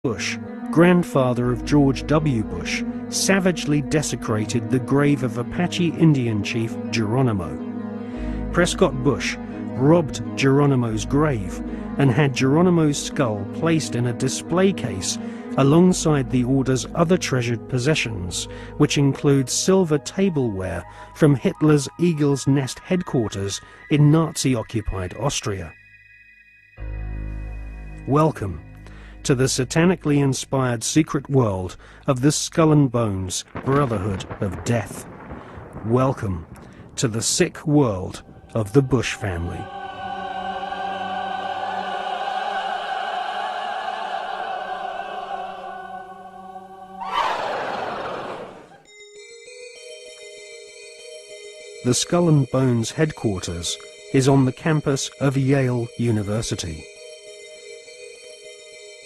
Bush, grandfather of George W. Bush, savagely desecrated the grave of Apache Indian chief Geronimo. Prescott Bush robbed Geronimo's grave and had Geronimo's skull placed in a display case alongside the order's other treasured possessions, which include silver tableware from Hitler's Eagle's Nest headquarters in Nazi-occupied Austria. Welcome to the satanically inspired secret world of the Skull and Bones Brotherhood of Death. Welcome to the sick world of the Bush family. The Skull and Bones headquarters is on the campus of Yale University.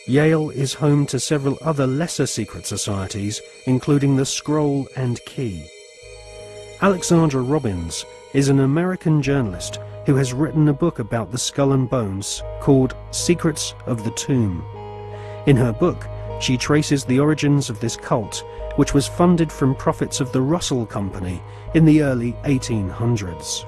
Yale is home to several other lesser secret societies, including the Scroll and Key. Alexandra Robbins is an American journalist who has written a book about the Skull and Bones called Secrets of the Tomb. In her book, she traces the origins of this cult, which was funded from profits of the Russell Company in the early 1800s.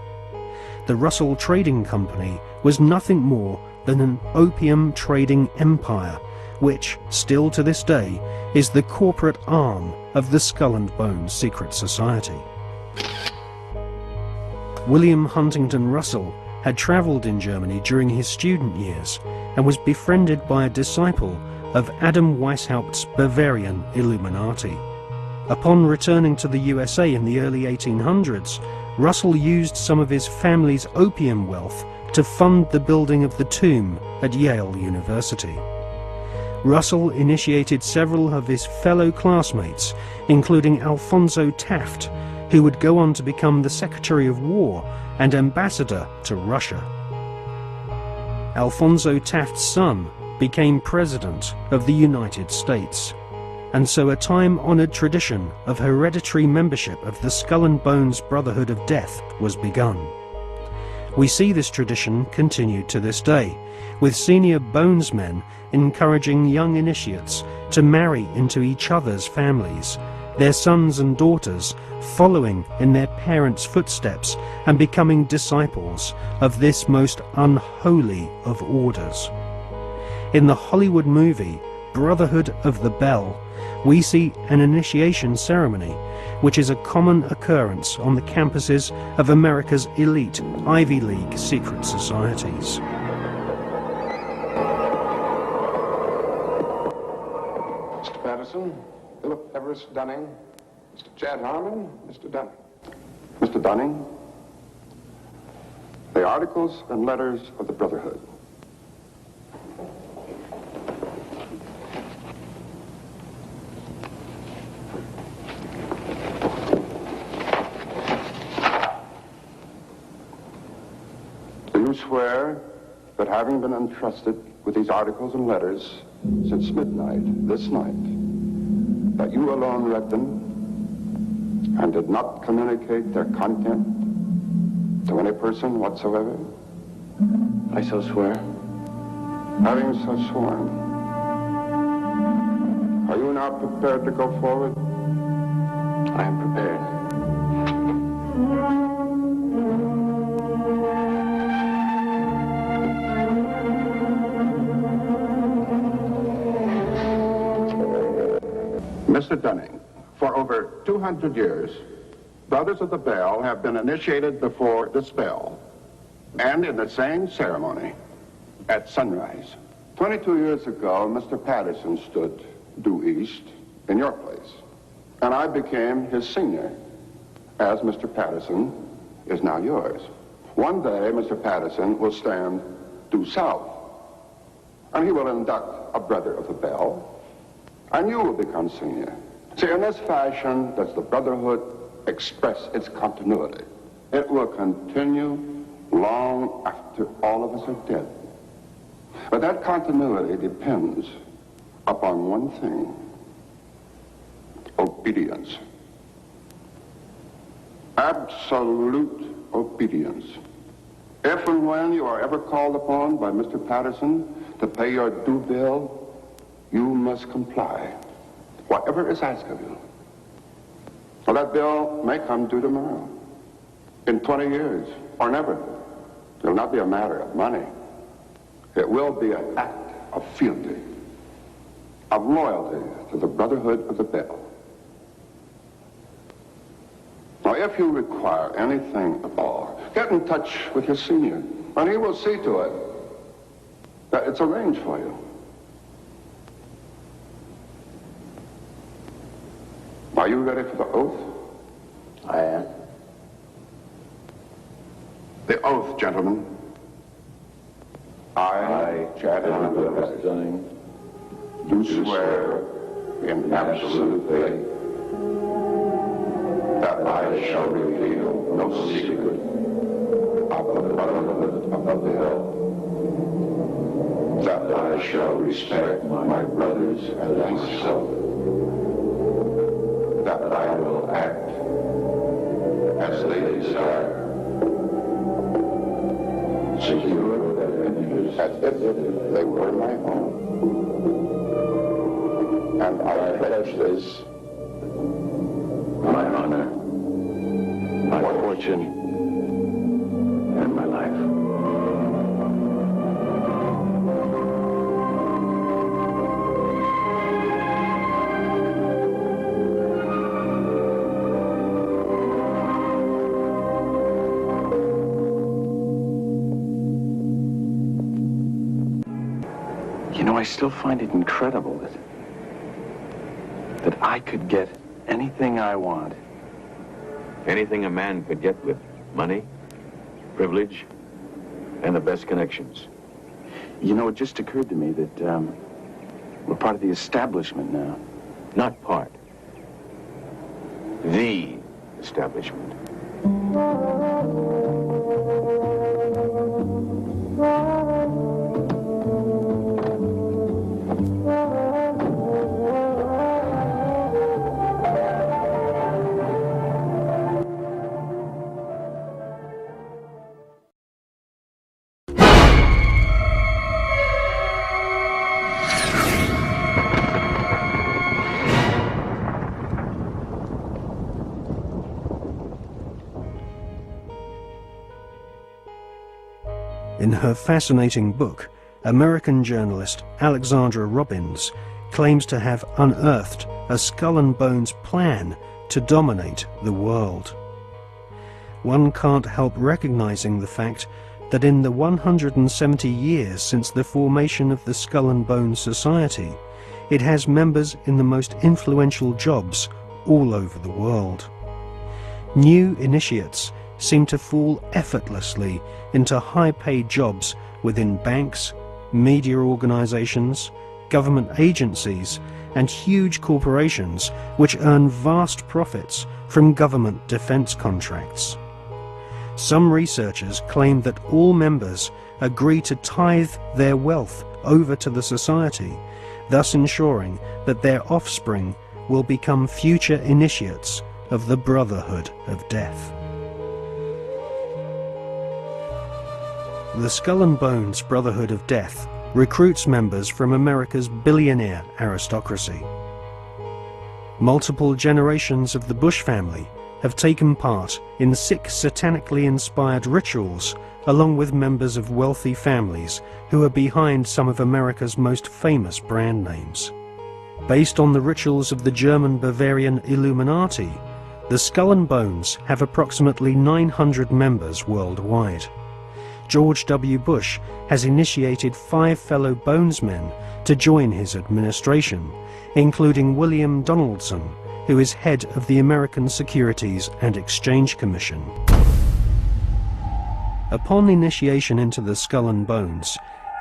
The Russell Trading Company was nothing more than an opium trading empire, which, still to this day, is the corporate arm of the Skull and Bones Secret Society. William Huntington Russell had travelled in Germany during his student years and was befriended by a disciple of Adam Weishaupt's Bavarian Illuminati. Upon returning to the USA in the early 1800s, Russell used some of his family's opium wealth to fund the building of the tomb at Yale University. Russell initiated several of his fellow classmates, including Alphonso Taft, who would go on to become the Secretary of War and ambassador to Russia. Alphonso Taft's son became President of the United States, and so a time-honored tradition of hereditary membership of the Skull and Bones Brotherhood of Death was begun. We see this tradition continued to this day, with senior bonesmen encouraging young initiates to marry into each other's families, their sons and daughters following in their parents' footsteps and becoming disciples of this most unholy of orders. In the Hollywood movie Brotherhood of the Bell, we see an initiation ceremony, which is a common occurrence on the campuses of America's elite Ivy League secret societies. Mr. Patterson, Philip Everest Dunning, Mr. Chad Harmon, Mr. Dunning. Mr. Dunning, the Articles and Letters of the Brotherhood. Do you swear that having been entrusted with these articles and letters since midnight this night, that you alone read them and did not communicate their content to any person whatsoever? I so swear. Having so sworn, are you now prepared to go forward? I am prepared. Mr. Dunning, for over 200 years, Brothers of the Bell have been initiated before the spell, and in the same ceremony at sunrise. 22 years ago, Mr. Patterson stood due east in your place, and I became his senior, as Mr. Patterson is now yours. One day, Mr. Patterson will stand due south, and he will induct a Brother of the Bell, and you will become senior. See, in this fashion does the Brotherhood express its continuity. It will continue long after all of us are dead. But that continuity depends upon one thing: obedience. Absolute obedience. If and when you are ever called upon by Mr. Patterson to pay your due bill, you must comply, whatever is asked of you. Well, that bill may come due tomorrow, in 20 years, or never. It will not be a matter of money. It will be an act of fealty, of loyalty to the Brotherhood of the Bell. Now, if you require anything at all, get in touch with your senior, and he will see to it that it's arranged for you. Are you ready for the oath? I am. The oath, gentlemen. I, Chad Epstein, do swear in absolute faith that I shall reveal no secret of the Brotherhood of the Bell, that I shall respect my brothers and myself, that I will act as they desire, secure their interests as if they were my own. And I pledge this, my honor, my fortune, and my life. You know, I still find it incredible that I could get anything I want. Anything a man could get with money, privilege, and the best connections. You know, it just occurred to me that we're part of the establishment now. Not part. The establishment. In her fascinating book, American journalist Alexandra Robbins claims to have unearthed a skull and bones plan to dominate the world. One can't help recognizing the fact that in the 170 years since the formation of the Skull and Bones Society, it has members in the most influential jobs all over the world. New initiates seem to fall effortlessly into high-paid jobs within banks, media organizations, government agencies, and huge corporations which earn vast profits from government defense contracts. Some researchers claim that all members agree to tithe their wealth over to the society, thus ensuring that their offspring will become future initiates of the Brotherhood of Death. The Skull and Bones Brotherhood of Death recruits members from America's billionaire aristocracy. Multiple generations of the Bush family have taken part in 6 satanically inspired rituals, along with members of wealthy families who are behind some of America's most famous brand names. Based on the rituals of the German Bavarian Illuminati, the Skull and Bones have approximately 900 members worldwide. George W. Bush has initiated 5 fellow Bonesmen to join his administration, including William Donaldson, who is head of the American Securities and Exchange Commission. Upon initiation into the Skull and Bones,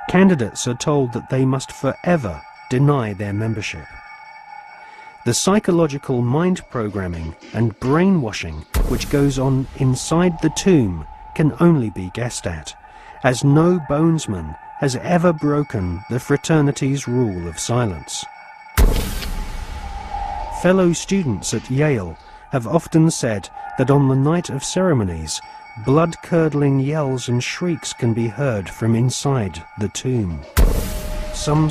candidates are told that they must forever deny their membership. The psychological mind programming and brainwashing which goes on inside the tomb can only be guessed at, as no Bonesman has ever broken the fraternity's rule of silence. Fellow students at Yale have often said that on the night of ceremonies, blood-curdling yells and shrieks can be heard from inside the tomb. Some